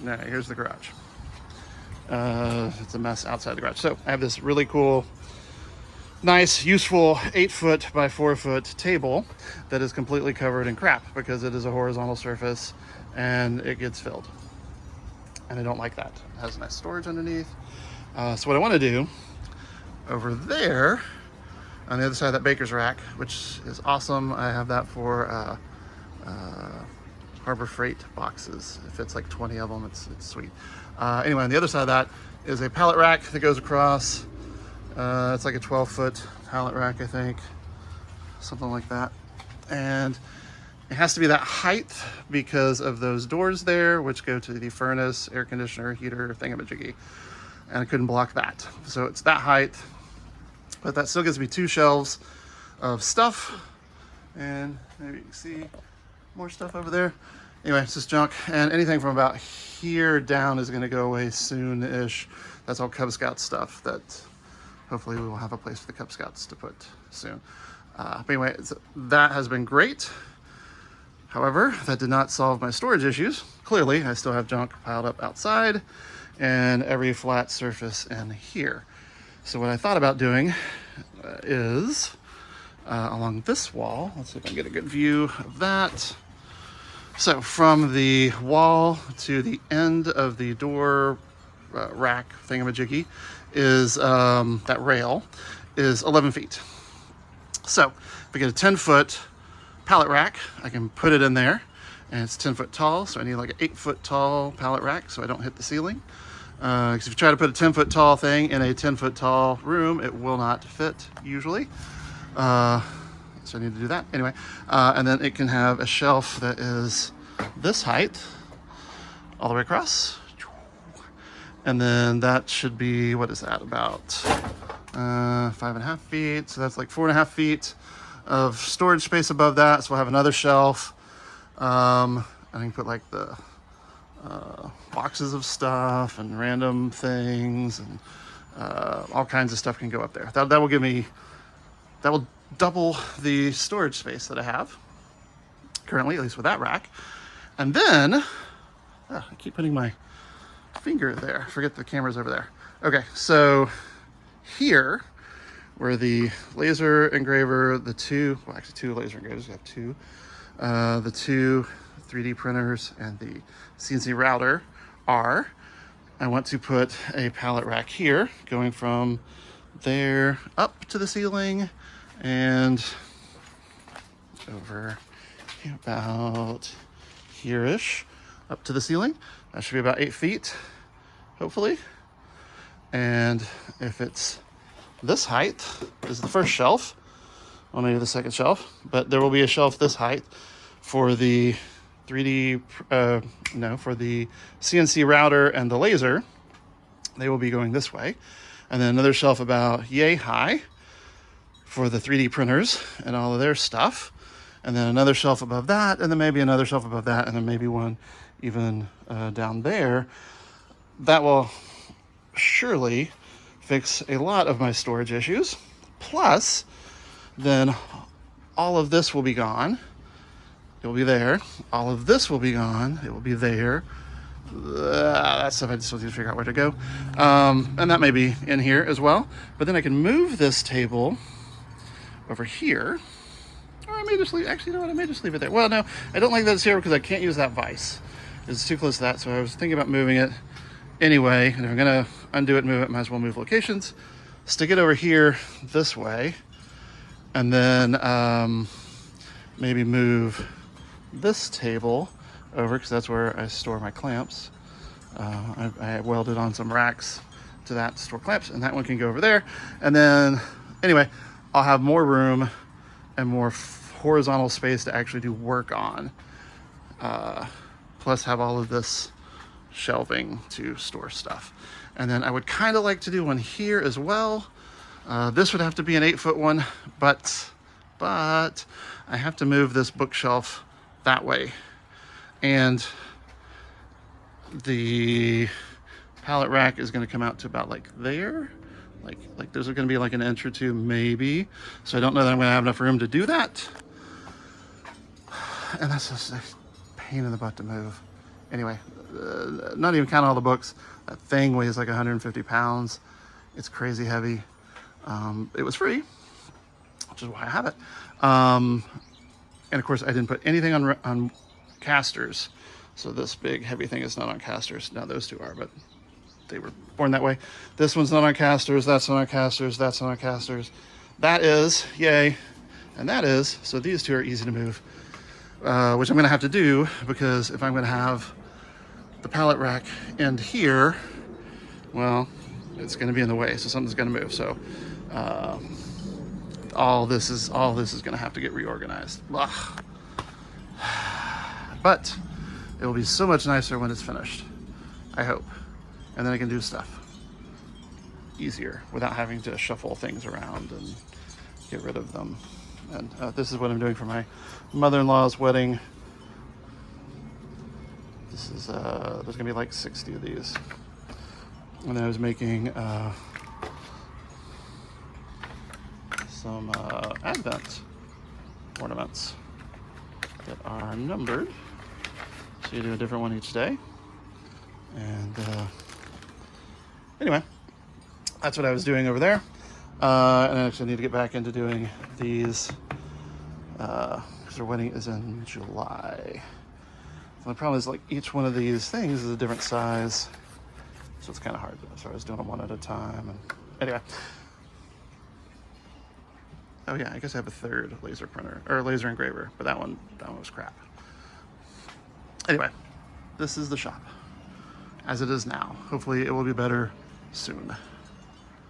No, here's the garage. It's a mess outside the garage. So I have this really cool, nice, useful 8-foot by 4-foot table that is completely covered in crap because it is a horizontal surface and it gets filled. And I don't like that. It has nice storage underneath. So what I want to do over there on the other side of that baker's rack, which is awesome. I have that for Harbor Freight boxes. It fits like 20 of them. It's sweet. Anyway, on the other side of that is a pallet rack that goes across. It's like a 12-foot pallet rack, I think, something like that. And it has to be that height because of those doors there, which go to the furnace, air conditioner, heater, thingamajiggy. And I couldn't block that. So it's that height, but that still gives me 2 shelves of stuff. And maybe you can see more stuff over there. Anyway, it's just junk. And anything from about here down is gonna go away soon-ish. That's all Cub Scout stuff that hopefully we will have a place for the Cub Scouts to put soon. But anyway, that has been great. However, that did not solve my storage issues. Clearly, I still have junk piled up outside and every flat surface in here. So what I thought about doing is along this wall, let's see if I can get a good view of that. So from the wall to the end of the door rack thingamajiggy is that rail is 11 feet. So if I get a 10-foot pallet rack, I can put it in there, and it's 10 foot tall, so I need like an 8-foot tall pallet rack so I don't hit the ceiling. Because if you try to put a 10-foot tall thing in a 10-foot tall room, it will not fit usually. So I need to do that anyway. And then it can have a shelf that is this height all the way across. And then that should be, what is that, about 5.5 feet. So that's like 4.5 feet of storage space above that. So we'll have another shelf. I can put like the boxes of stuff and random things and all kinds of stuff can go up there. That will give me, that will double the storage space that I have currently, at least with that rack. And then, I keep putting my finger there. Forget the camera's over there. Okay, so here, where the laser engraver, the two laser engravers, we have 2, the 2 3D printers and the CNC router are, I want to put a pallet rack here going from there up to the ceiling and over about here-ish up to the ceiling. That should be about 8 feet, hopefully. And if it's this height, this is the first shelf, well, maybe the second shelf, but there will be a shelf this height for the for the CNC router and the laser. They will be going this way. And then another shelf about yay high for the 3D printers and all of their stuff. And then another shelf above that, and then maybe another shelf above that, and then maybe one even down there. That will surely fix a lot of my storage issues. Plus, then all of this will be gone. It will be there. All of this will be gone. It will be there. That stuff I just need to figure out where to go. And that may be in here as well. But then I can move this table over here. Or I may just leave, actually, you know what? I may just leave it there. Well, no, I don't like that it's here because I can't use that vise. It's too close to that. So I was thinking about moving it anyway. And if I'm going to undo it and move it, might as well move locations. Stick it over here this way. And then maybe move this table over because that's where I store my clamps. I welded on some racks to that to store clamps, and that one can go over there. And then anyway, I'll have more room and more horizontal space to actually do work on. Plus have all of this shelving to store stuff. And then I would kind of like to do one here as well. This would have to be an 8-foot one, but I have to move this bookshelf that way. And the pallet rack is going to come out to about like there. Like there's going to be like an inch or two maybe. So I don't know that I'm going to have enough room to do that. And that's just a pain in the butt to move Anyway, not even counting all the books. That thing weighs like 150 pounds. It's crazy heavy. It was free, which is why I have it. And of course, I didn't put anything on casters. So this big heavy thing is not on casters. Now those two are, but they were born that way. This one's not on casters. That's not on casters. That's not on casters. That is, yay. And that is, so these two are easy to move, which I'm going to have to do because if I'm going to have the pallet rack end here, well, it's going to be in the way, so something's going to move. So all this is going to have to get reorganized. Ugh. But it will be so much nicer when it's finished, I hope. And then I can do stuff easier without having to shuffle things around and get rid of them. And this is what I'm doing for my mother-in-law's wedding. This is, there's gonna be like 60 of these. And then I was making some Advent ornaments that are numbered. So you do a different one each day. And anyway, that's what I was doing over there. And I actually need to get back into doing these because their wedding is in July. So the problem is like each one of these things is a different size. So it's kind of hard. So I was doing them one at a time. And anyway. Oh yeah, I guess I have a third laser printer or laser engraver, but that one was crap. Anyway, this is the shop as it is now. Hopefully it will be better soon.